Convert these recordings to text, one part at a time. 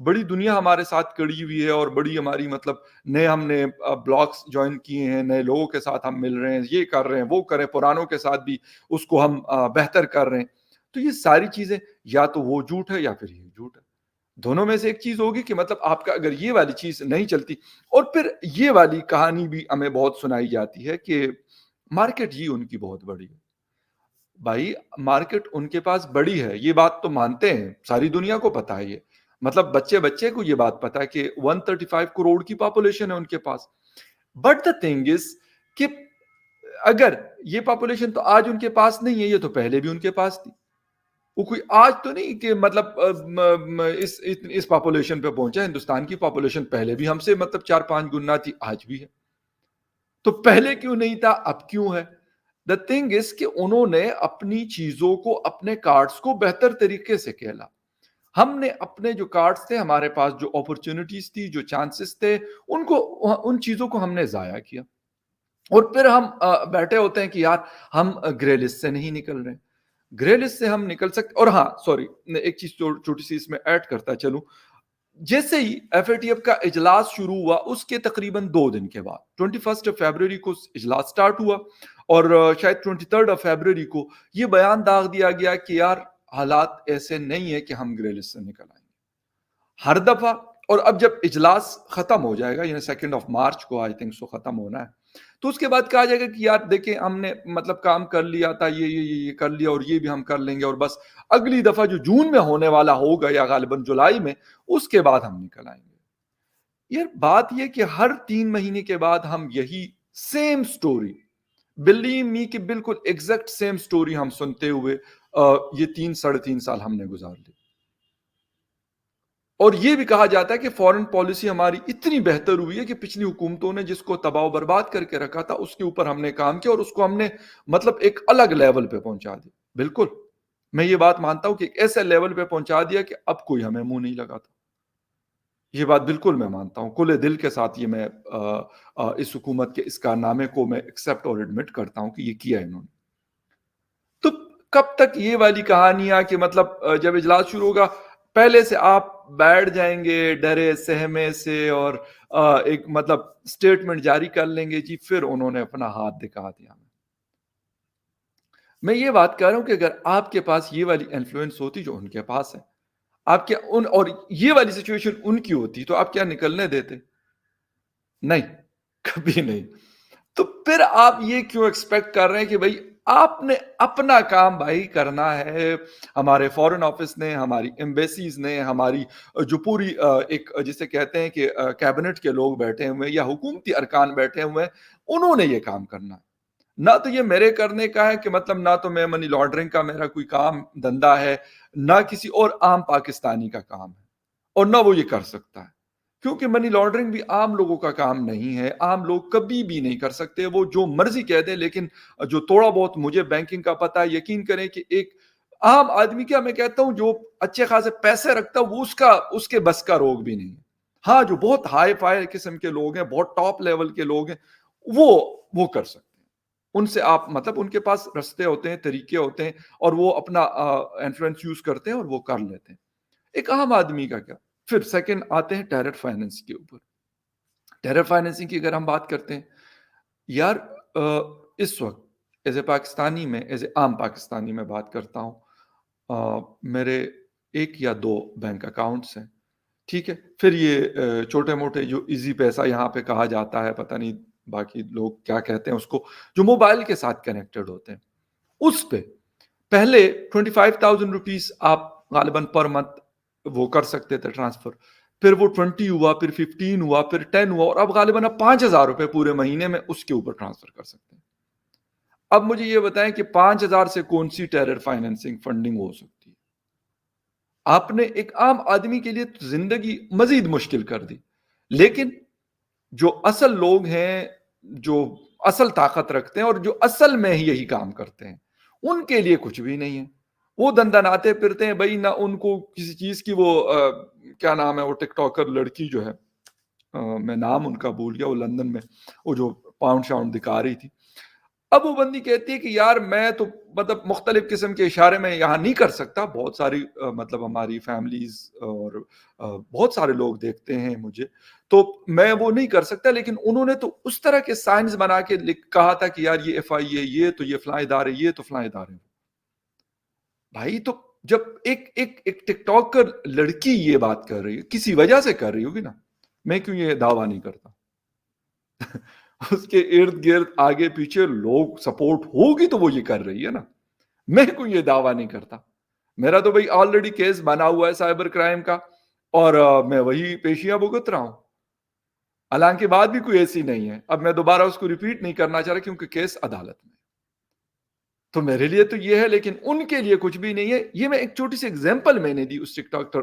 بڑی دنیا ہمارے ساتھ کڑی ہوئی ہے اور بڑی ہماری مطلب نئے ہم نے بلاگس جوائن کیے ہیں، نئے لوگوں کے ساتھ ہم مل رہے ہیں، یہ کر رہے ہیں وہ کریں، پرانوں کے ساتھ بھی اس کو ہم بہتر کر رہے ہیں. تو یہ ساری چیزیں یا تو وہ جھوٹ ہے یا پھر یہ جھوٹ ہے. دونوں میں سے ایک چیز ہوگی کہ مطلب آپ کا اگر یہ والی چیز نہیں چلتی. اور پھر یہ والی کہانی بھی ہمیں بہت سنائی جاتی ہے کہ مارکیٹ ہی ان کی بہت بڑی ہے. بھائی مارکیٹ ان کے پاس بڑی ہے، یہ بات تو مانتے ہیں، ساری دنیا کو پتا ہے. یہ مطلب بچے بچے کو یہ بات پتا ہے کہ 135 کروڑ کی پاپولیشن ہے ان کے پاس. بٹ دا تھنگ از کہ اگر یہ پاپولیشن تو آج ان کے پاس نہیں ہے، یہ تو پہلے بھی ان کے پاس تھی. وہ کوئی آج تو نہیں کہ مطلب اس پاپولیشن پہ پہنچا. ہندوستان کی پاپولیشن پہلے بھی ہم سے مطلب 4-5 گنا تھی، آج بھی ہے. تو پہلے کیوں نہیں تھا، اب کیوں ہے؟ دا تھنگ از کہ انہوں نے اپنی چیزوں کو، اپنے کارڈز کو بہتر طریقے سے کھیلا. ہم نے اپنے جو کارڈز تھے، ہمارے پاس جو اپرچونٹیز تھی، جو چانسز تھے، ان چیزوں کو ہم نے ضائع کیا. اور پھر ہم بیٹھے ہوتے ہیں کہ یار ہم گرے لسٹ سے نہیں نکل رہے. گرے لسٹ سے ہم نکل سکتے. اور ہاں سوری، ایک چیز چھوٹی سی اس میں ایڈ کرتا چلوں. جیسے ہی ایف اے ٹی ایف کا اجلاس شروع ہوا، اس کے تقریباً 2 دن کے بعد 21 فیبروری کو اجلاس سٹارٹ ہوا اور شاید 23 فیبروری کو یہ بیان داغ دیا گیا کہ یار حالات ایسے نہیں ہے کہ ہم گرے لسٹ سے نکل آئیں گے ہر دفعہ. اور اب جب اجلاس ختم ہو جائے گا، یعنی 2 مارچ کو آئی تھنک سو ختم ہونا ہے، تو اس کے بعد کہا جائے گا کہ یار دیکھیں ہم نے مطلب کام کر لیا تھا، یہ کر لیا اور یہ بھی ہم کر لیں گے، اور بس اگلی دفعہ جو جون میں ہونے والا ہوگا یا غالباً جولائی میں، اس کے بعد ہم نکل آئیں گے. یار بات یہ کہ ہر 3 مہینے کے بعد ہم یہی سیم سٹوری، بلیو می کہ بالکل ایگزیکٹ سیم سٹوری ہم سنتے ہوئے یہ 3-3.5 سال ہم نے گزار لی. اور یہ بھی کہا جاتا ہے کہ فورن پالیسی ہماری اتنی بہتر ہوئی ہے کہ پچھلی حکومتوں نے جس کو تباہ و برباد کر کے رکھا تھا، اس کے اوپر ہم نے کام کیا اور اس کو ہم نے مطلب ایک الگ لیول پہ پہنچا دیا. بالکل میں یہ بات مانتا ہوں کہ ایک ایسے لیول پہ پہنچا دیا کہ اب کوئی ہمیں منہ نہیں لگاتا. یہ بات بالکل میں مانتا ہوں، کھلے دل کے ساتھ یہ میں اس حکومت کے اس کارنامے کو میں ایکسیپٹ اور ایڈمٹ کرتا ہوں کہ یہ کیا انہوں نے. تو کب تک یہ والی کہانیاں کہ مطلب جب اجلاس شروع ہوگا پہلے سے آپ بیٹھ جائیں گے ڈرے سہمے سے اور ایک مطلب سٹیٹمنٹ جاری کر لیں گے، جی پھر انہوں نے اپنا ہاتھ دکھا دیا. میں یہ بات کر رہا ہوں کہ اگر آپ کے پاس یہ والی انفلوئنس ہوتی جو ان کے پاس ہے، آپ کیا اور یہ والی سچویشن ان کی ہوتی تو آپ کیا نکلنے دیتے؟ نہیں، کبھی نہیں. تو پھر آپ یہ کیوں ایکسپیکٹ کر رہے ہیں کہ بھائی آپ نے اپنا کام بھائی کرنا ہے. ہمارے فورن آفس نے، ہماری ایمبیسیز نے، ہماری جو پوری ایک جسے کہتے ہیں کہ کیبنٹ کے لوگ بیٹھے ہوئے یا حکومتی ارکان بیٹھے ہوئے ہیں، انہوں نے یہ کام کرنا ہے. نہ تو یہ میرے کرنے کا ہے کہ مطلب نہ تو میں منی لانڈرنگ کا میرا کوئی کام دھندا ہے، نہ کسی اور عام پاکستانی کا کام ہے، اور نہ وہ یہ کر سکتا ہے. کیونکہ منی لانڈرنگ بھی عام لوگوں کا کام نہیں ہے، عام لوگ کبھی بھی نہیں کر سکتے. وہ جو مرضی کہہ دیں، لیکن جو تھوڑا بہت مجھے بینکنگ کا پتہ ہے، یقین کریں کہ ایک عام آدمی، کیا میں کہتا ہوں جو اچھے خاصے پیسے رکھتا ہے، وہ اس کے بس کا روگ بھی نہیں ہے. ہاں جو بہت ہائی فائی قسم کے لوگ ہیں، بہت ٹاپ لیول کے لوگ ہیں، وہ کر سکتے ہیں. ان سے آپ مطلب ان کے پاس رستے ہوتے ہیں، طریقے ہوتے ہیں، اور وہ اپنا انفلوئنس یوز کرتے ہیں اور وہ کر لیتے ہیں. ایک عام آدمی کا کیا؟ پھر سیکنڈ آتے ہیں ڈائریکٹ فائنینس کے اوپر. ڈائریکٹ فائنینسنگ کی اگر ہم بات کرتے ہیں، یار اس وقت ایز اے پاکستانی میں، ایز اے عام پاکستانی میں بات کرتا ہوں، میرے 1 یا 2 بینک اکاؤنٹس ہیں. ٹھیک ہے، پھر یہ چھوٹے موٹے جو ایزی پیسہ یہاں پہ کہا جاتا ہے، پتہ نہیں باقی لوگ کیا کہتے ہیں اس کو، جو موبائل کے ساتھ کنیکٹڈ ہوتے ہیں، اس پہ پہلے 25,000 روپیز آپ غالباً پر منتھ وہ کر سکتے تھے ٹرانسفر. پھر وہ 20 ہوا، پھر 15 ہوا، پھر 10 ہوا، اور اب غالباً 5,000 روپے پورے مہینے میں اس کے اوپر ٹرانسفر کر سکتے ہیں. اب مجھے یہ بتائیں کہ 5,000 سے کون سی ٹیرر فائنینسنگ فنڈنگ ہو سکتی ہے؟ آپ نے ایک عام آدمی کے لیے زندگی مزید مشکل کر دی. لیکن جو اصل لوگ ہیں، جو اصل طاقت رکھتے ہیں اور جو اصل میں ہی یہی کام کرتے ہیں، ان کے لیے کچھ بھی نہیں ہے. وہ دندناتے پھرتے ہیں بھائی، نہ ان کو کسی چیز کی، وہ کیا نام ہے وہ ٹک ٹاکر لڑکی جو ہے، میں نام ان کا بھول گیا، وہ لندن میں وہ جو پاؤنڈ شاؤنڈ دکھا رہی تھی، اب وہ بندی کہتی ہے کہ یار میں تو مطلب مختلف قسم کے اشارے میں یہاں نہیں کر سکتا، بہت ساری مطلب ہماری فیملیز اور بہت سارے لوگ دیکھتے ہیں مجھے، تو میں وہ نہیں کر سکتا، لیکن انہوں نے تو اس طرح کے سائنس بنا کے کہا تھا کہ یار یہ ایف آئی ہے، یہ تو یہ فلاں ادارے، یہ تو فلاں ادارے. بھائی تو جب ایک ٹک ٹاک کر لڑکی یہ بات کر رہی ہے، کسی وجہ سے کر رہی ہوگی نا، میں کیوں یہ دعویٰ نہیں کرتا؟ اس کے ارد گرد آگے پیچھے لوگ سپورٹ ہوگی تو وہ یہ کر رہی ہے نا، میں کوئی یہ دعویٰ نہیں کرتا. میرا تو بھائی آلریڈی کیس بنا ہوا ہے سائبر کرائم کا، اور میں وہی پیشیاں بھگت رہا ہوں. حالانکہ بات بھی کوئی ایسی نہیں ہے، اب میں دوبارہ اس کو ریپیٹ نہیں کرنا چاہ رہا کیونکہ کیس عدالت میں. تو میرے لیے تو یہ ہے، لیکن ان کے لیے کچھ بھی نہیں ہے. یہ میں ایک چھوٹی سی ایگزامپل میں نے دی اس ٹک ٹاک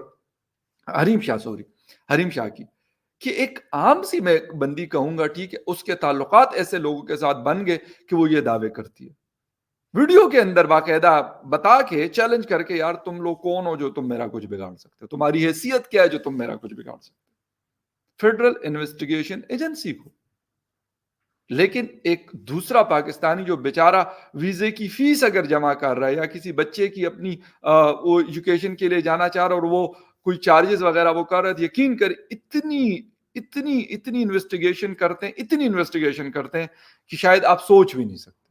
حریم شاہ کی، کہ ایک عام سی میں بندی کہوں گا، ٹھیک ہے، اس کے تعلقات ایسے لوگوں کے ساتھ بن گئے کہ وہ یہ دعوے کرتی ہے، ویڈیو کے اندر باقاعدہ بتا کے چیلنج کر کے، یار تم لوگ کون ہو جو تم میرا کچھ بگاڑ سکتے ہو، تمہاری حیثیت کیا ہے جو تم میرا کچھ بگاڑ سکتے ہو فیڈرل انویسٹیگیشن ایجنسی کو. لیکن ایک دوسرا پاکستانی جو بیچارہ ویزے کی فیس اگر جمع کر رہا ہے، یا کسی بچے کی اپنی وہ ایجوکیشن کے لیے جانا چاہ رہا ہے اور وہ کوئی چارجز وغیرہ وہ کر رہا ہے، یقین کر اتنی انویسٹیگیشن کرتے ہیں کہ شاید آپ سوچ بھی نہیں سکتے.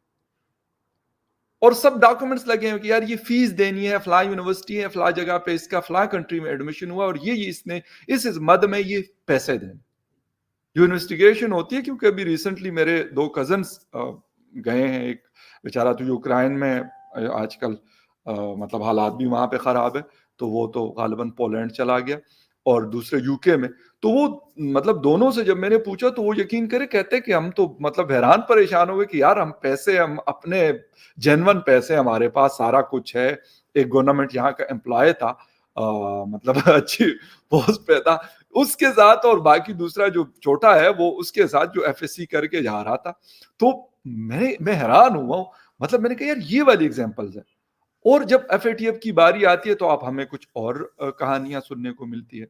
اور سب ڈاکومنٹس لگے ہیں کہ یار یہ فیس دینی ہے، فلاں یونیورسٹی ہے، فلاں جگہ پہ اس کا فلاں کنٹری میں ایڈمیشن ہوا، اور یہ اس نے اس مد میں یہ پیسے دینے. جو انویسٹیگیشن ہوتی ہے، کیونکہ ابھی ریسنٹلی میرے 2 کزنس گئے ہیں، ایک بیچارہ تو یوکرائن میں آج کل مطلب حالات بھی وہاں پہ خراب ہے، تو وہ تو غالباً پولینڈ چلا گیا، اور دوسرے یو کے میں. تو وہ مطلب دونوں سے جب میں نے پوچھا تو وہ یقین کرے کہتے کہ ہم تو مطلب حیران پریشان ہو گئے کہ یار ہم پیسے، ہم اپنے جینون پیسے، ہمارے پاس سارا کچھ ہے، ایک گورنمنٹ یہاں کا امپلائی تھا، مطلب اچھی پوسٹ پہ تھا، اس کے ساتھ، اور باقی دوسرا جو چھوٹا ہے وہ اس کے ساتھ جو ایف ایس سی کر کے جا رہا تھا. تو میں حیران ہوا ہوں. مطلب میں نے کہا یار یہ والی ایگزامپلز ہیں. اور جب ایف اے ٹی ایف کی باری آتی ہے تو آپ ہمیں کچھ اور کہانیاں سننے کو ملتی ہے.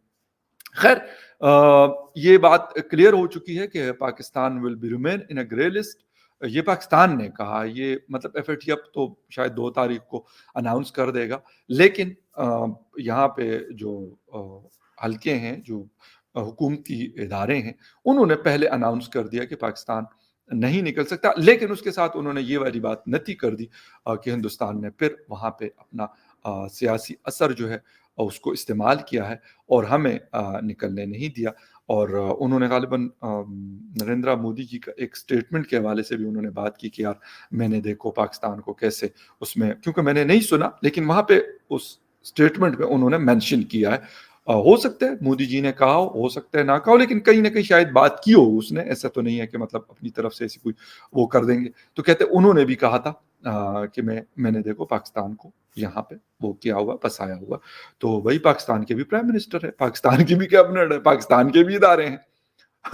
خیر یہ بات کلیئر ہو چکی ہے کہ Pakistan will be remain in a grey list. یہ پاکستان نے کہا، یہ مطلب ایف اے ٹی ایف تو شاید 2 تاریخ کو اناؤنس کر دے گا، لیکن یہاں پہ جو حلقے ہیں، جو حکومتی ادارے ہیں، انہوں نے پہلے اناؤنس کر دیا کہ پاکستان نہیں نکل سکتا. لیکن اس کے ساتھ انہوں نے یہ والی بات نتی کر دی کہ ہندوستان نے پھر وہاں پہ اپنا سیاسی اثر جو ہے اس کو استعمال کیا ہے اور ہمیں نکلنے نہیں دیا. اور انہوں نے غالباً نریندرا مودی جی کا ایک سٹیٹمنٹ کے حوالے سے بھی انہوں نے بات کی کہ یار میں نے دیکھو پاکستان کو کیسے اس میں، کیونکہ میں نے نہیں سنا لیکن وہاں پہ اس سٹیٹمنٹ میں انہوں نے مینشن کیا ہے. ہو سکتا ہے مودی جی نے کہا ہو سکتا ہے نہ کہا ہو، لیکن کہیں نہ کہیں شاید بات کی ہو اس نے. ایسا تو نہیں ہے کہ مطلب اپنی طرف سے ایسی کوئی وہ کر دیں گے. تو کہتے انہوں نے بھی کہا تھا کہ میں نے دیکھو پاکستان کو یہاں پہ وہ کیا ہوا، پسایا ہوا. تو وہی پاکستان کے بھی پرائم منسٹر ہے، پاکستان کی بھی کیبنٹ ہے، پاکستان کے بھی ادارے ہیں.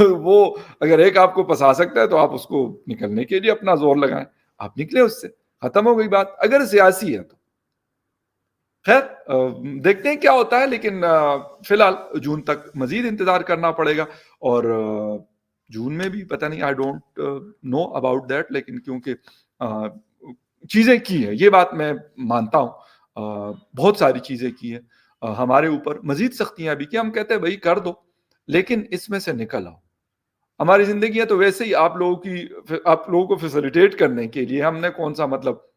وہ اگر ایک آپ کو پسا سکتا ہے تو آپ اس کو نکلنے کے لیے اپنا زور لگائیں. آپ نکلے اس سے، ختم ہو گئی بات. اگر سیاسی ہے تو خیر دیکھتے ہیں کیا ہوتا ہے، لیکن فی الحال جون تک مزید انتظار کرنا پڑے گا. اور جون میں بھی پتہ نہیں، I don't know about that, لیکن کیونکہ چیزیں کی ہیں، یہ بات میں مانتا ہوں، بہت ساری چیزیں کی ہیں. ہمارے اوپر مزید سختیاں بھی کی. ہم کہتے ہیں بھائی کر دو، لیکن اس میں سے نکل آؤ. ہماری زندگیاں تو ویسے ہی آپ لوگوں کو فیسیلیٹیٹ کرنے کے لیے، ہم نے کون سا مطلب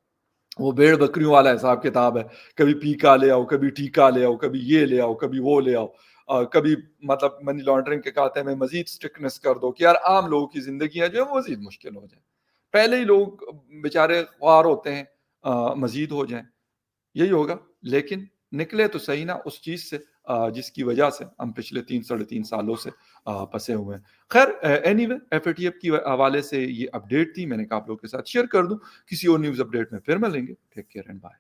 وہ بھیڑ بکریوں والا حساب کتاب ہے، کبھی پیکا لے آؤ، کبھی ٹیکا لے آؤ، کبھی یہ لے آؤ، کبھی وہ لے آؤ، کبھی مطلب منی لانڈرنگ کے کہتے ہیں میں مزید اسٹرکٹنس کر دو کہ یار عام لوگوں کی زندگیاں جو ہے وہ مزید مشکل ہو جائیں. پہلے ہی لوگ بیچارے خوار ہوتے ہیں، مزید ہو جائیں. یہی ہوگا. لیکن نکلے تو صحیح نا اس چیز سے جس کی وجہ سے ہم پچھلے 3 ساڑھے 3 سالوں سے پسے ہوئے ہیں. خیر anyway F A T F کی حوالے سے یہ اپڈیٹ تھی، میں نے کہا آپ لوگوں کے ساتھ شیئر کر دوں. کسی اور نیوز اپڈیٹ میں پھر ملیں گے. Take care and bye.